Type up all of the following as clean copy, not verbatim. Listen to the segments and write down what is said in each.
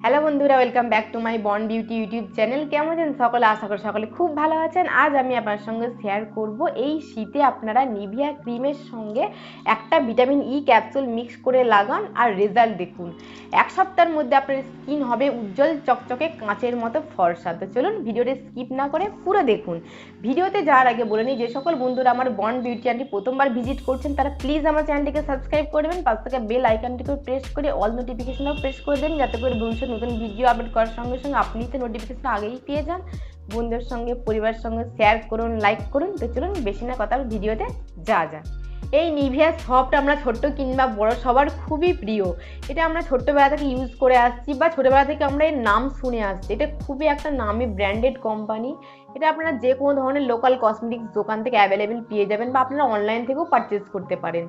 Hello বন্ধুরা, welcome back to my bond beauty YouTube channel. কেমন আছেন সকলে? আশা করি সকলে খুব ভালো আছেন। আজ আমি আপনার সঙ্গে শেয়ার করব এই শীতে আপনারা নিভিয়া ক্রিমের সঙ্গে একটা ভিটামিন ই ক্যাপসুল মিক্স করে লাগান আর রেজাল্ট দেখুন। এক সপ্তাহের মধ্যে আপনার স্কিন হবে উজ্জ্বল চকচকে কাঁচের মতো ফর্সা। তো চলুন ভিডিওটি স্কিপ না করে পুরো দেখুন। ভিডিওতে যাওয়ার আগে বলে নিই, যে সকল বন্ধুরা আমার বন্ড বিউটি চ্যানেলটি প্রথমবার ভিজিট করছেন তারা প্লিজ আমার চ্যানেলটিকে সাবস্ক্রাইব করবেন, পাশ থেকে বেল আইকনটিকে প্রেস করে অল নোটিফিকেশনও প্রেস করে দেবেন, যাতে করে ভবিষ্যৎ নতুন ভিডিও আপলোড করার সঙ্গে সঙ্গে আপনি তো নোটিফিকেশন আগেই পেয়ে যান। বন্ধুদের সঙ্গে পরিবারের সঙ্গে শেয়ার করুন, লাইক করুন। তো চলুন বেশি না কথা ভিডিওতে যা এই নিভিয়া সফট আমরা ছোট্ট কিংবা বড় সবার খুবই প্রিয়। এটা আমরা ছোট্টবেলা থেকে ইউজ করে আসছি বা ছোটবেলা থেকে আমরা এর নাম শুনে আসছি। এটা খুবই একটা নামি ব্র্যান্ডেড কোম্পানি। এটা আপনারা যে কোনো ধরনের লোকাল কসমেটিক্স দোকান থেকে অ্যাভেলেবেল পেয়ে যাবেন বা আপনারা অনলাইন থেকেও পারচেস করতে পারেন।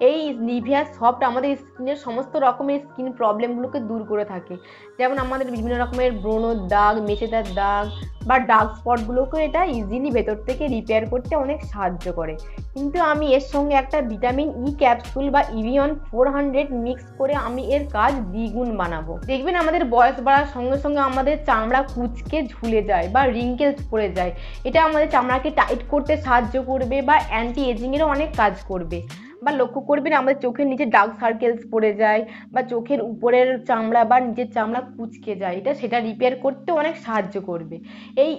এই নিভিয়া সফট আমাদের স্কিনের সমস্ত রকমের স্কিন প্রবলেমগুলোকে দূর করে থাকে। যেমন আমাদের বিভিন্ন রকমের ব্রণর দাগ, মেচেদার দাগ বা ডার্ক স্পটগুলোকে এটা ইজিলি ভেতর থেকে রিপেয়ার করতে অনেক সাহায্য করে। কিন্তু আমি এর সঙ্গে একটা ভিটামিন ই ক্যাপসুল বা ইভিয়ন 400 মিক্স করে আমি এর কাজ দ্বিগুণ বানাবো। দেখবেন আমাদের বয়স বাড়ার সঙ্গে সঙ্গে আমাদের চামড়া কুঁচকে ঝুলে যায় বা রিঙ্কেলস পড়ে যায়। এটা আমাদের চামড়াকে টাইট করতে সাহায্য করবে বা অ্যান্টি এজিংয়েরও অনেক কাজ করবে। বা লক্ষ্য করবেন আমাদের চোখের নিচে ডার্ক সার্কেলস পড়ে যায় বা চোখের উপরের চামড়া বা নিচের চামড়া কুঁচকে যায়, সেটা রিপেয়ার করতে অনেক সাহায্য করবে। এই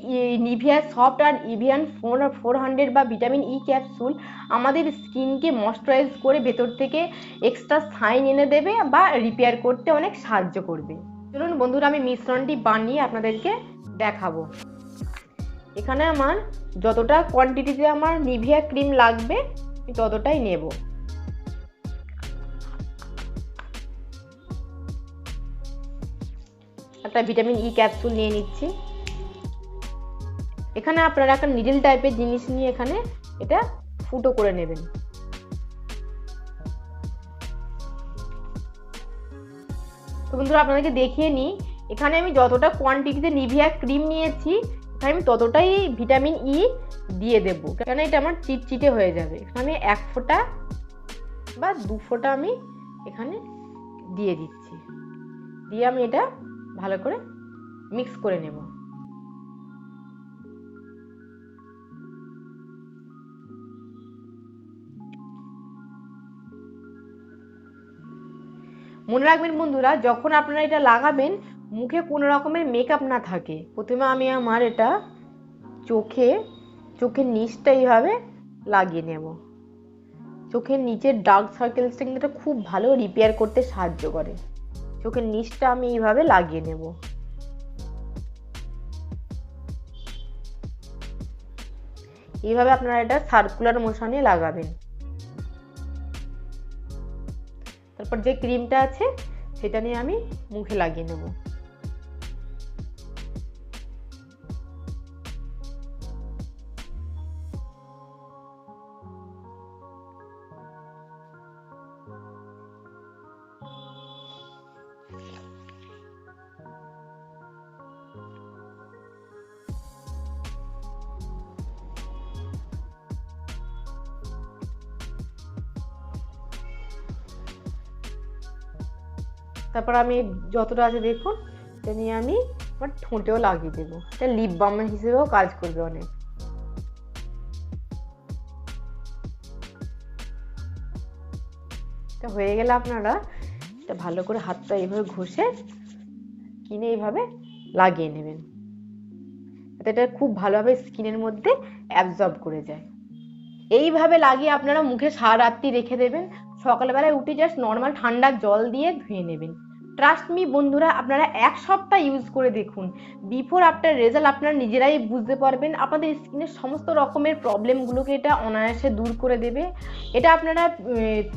নিভিয়া সফট আর ইভিয়ান 400 বা ভিটামিন ই ক্যাপসুল আমাদের স্কিনকে ময়শ্চারাইজ করে ভেতর থেকে এক্সট্রা শাইন এনে দেবে বা রিপেয়ার করতে অনেক সাহায্য করবে। চলুন বন্ধুরা, আমি মিশ্রণটি বানিয়ে আপনাদেরকে দেখাবো। এখানে আমার যতটা কোয়ান্টিটিতে আমার নিভিয়া ক্রিম লাগবে ততটাই নেব। একটা ভিটামিন ই ক্যাপসুল নিয়ে নিচ্ছি। এখানে আপনারা একটা নিডল টাইপের জিনিস নিয়ে এখানে এটা ফুটো করে নেবেন। তো বন্ধুরা আপনাদেরকে দেখিয়ে নিই, এখানে আমি যতটা কোয়ান্টিটিতে নিভিয়া ক্রিম নিয়েছি এখানে আমি ততটাই ভিটামিন ই দিয়ে দেব, কেন এটা আমার চিটচিটে হয়ে যাবে। এখানে 1 ফোঁটা বা 2 ফোঁটা আমি এখানে দিয়ে দিচ্ছি, দিয়ে আমি এটা ভালো করে মিক্স করে নেব। মনে রাখবেন বন্ধুরা, যখন আপনারা এটা লাগাবেন মুখে কোনো রকমের মেকআপ না থাকে। প্রথমে আমি আমার এটা চোখের নিচটা এইভাবে লাগিয়ে নেব। চোখের নিচের ডার্ক সার্কেলসটা কিন্তু এটা খুব ভালো রিপেয়ার করতে সাহায্য করে। চোখের নিচটা আমি এইভাবে লাগিয়ে নেব। এইভাবে আপনারা এটা সার্কুলার মোশনে লাগাবেন। তারপর যে ক্রিমটা আছে সেটা নিয়ে আমি মুখে লাগিয়ে নেব। তারপর আমি যতটা আছে দেখুন এটা নিয়ে আমি আমার ঠোঁটেও লাগিয়ে দেবো। এটা লিপ বাম হিসেবেও কাজ করবে অনেক। এটা হয়ে গেলে আপনারা এটা ভালো করে হাতটা এইভাবে ঘষে স্কিনে এইভাবে লাগিয়ে নেবেন, যাতে এটা খুব ভালোভাবে স্কিনের মধ্যে অ্যাবজর্ব করে যায়। এইভাবে লাগিয়ে আপনারা মুখে সারা রাত্রি রেখে দেবেন। সকালবেলায় উঠে জাস্ট নর্মাল ঠান্ডা জল দিয়ে ধুয়ে নেবেন। ট্রাস্ট মি বন্ধুরা, আপনারা 1 সপ্তাহ ইউজ করে দেখুন, বিফোর আফটার রেজাল্ট আপনারা নিজেরাই বুঝতে পারবেন। আপনাদের স্কিনের সমস্ত রকমের প্রবলেমগুলোকে এটা অনায়াসে দূর করে দেবে। এটা আপনারা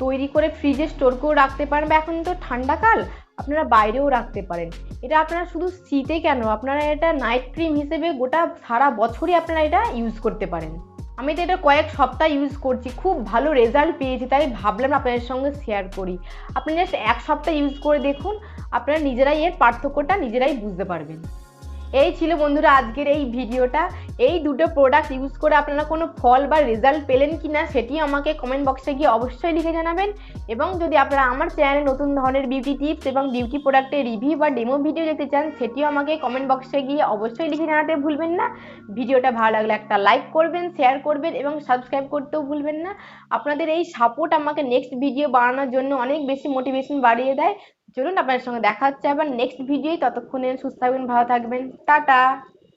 তৈরি করে ফ্রিজে স্টোর করে রাখতে পারেন বা এখন তো ঠান্ডাকাল আপনারা বাইরেও রাখতে পারেন। এটা আপনারা শুধু শীতে কেন, আপনারা এটা নাইট ক্রিম হিসেবে গোটা সারা বছরই আপনারা এটা ইউজ করতে পারেন। আমি তো এটা কয়েক সপ্তাহ ইউজ করছি, খুব ভালো রেজাল্ট পেয়েছি, তাই ভাবলাম আপনাদের সঙ্গে শেয়ার করি। আপনি জাস্ট 1 সপ্তাহ ইউজ করে দেখুন, আপনারা নিজেরাই এর পার্থক্যটা নিজেরাই বুঝতে পারবেন। এই ছিল বন্ধুরা আজকের এই ভিডিওটা। এই দুটো প্রোডাক্ট ইউজ করে আপনারা কোনো ফল বা রেজাল্ট পেলেন কিনা সেটি আমাকে কমেন্ট বক্সে গিয়ে অবশ্যই লিখে জানাবেন। এবং যদি আপনারা আমার চ্যানেলে নতুন ধরনের বিউটি টিপস এবং বিউটি প্রোডাক্টের রিভিউ বা ডেমো ভিডিও দেখতে চান সেটিও আমাকে কমেন্ট বক্সে গিয়ে অবশ্যই লিখে জানাতে ভুলবেন না। ভিডিওটা ভালো লাগলে একটা লাইক করবেন, শেয়ার করবেন এবং সাবস্ক্রাইব করতেও ভুলবেন না। আপনাদের এই সাপোর্ট আমাকে নেক্সট ভিডিও বানানোর জন্য অনেক বেশি মোটিভেশন বাড়িয়ে দেয়। চলুন আপনাদের সঙ্গে দেখা হচ্ছে আবার নেক্সট ভিডিওয়। ততক্ষণে সুস্থ থাকবেন, ভালো থাকবেন, টাটা।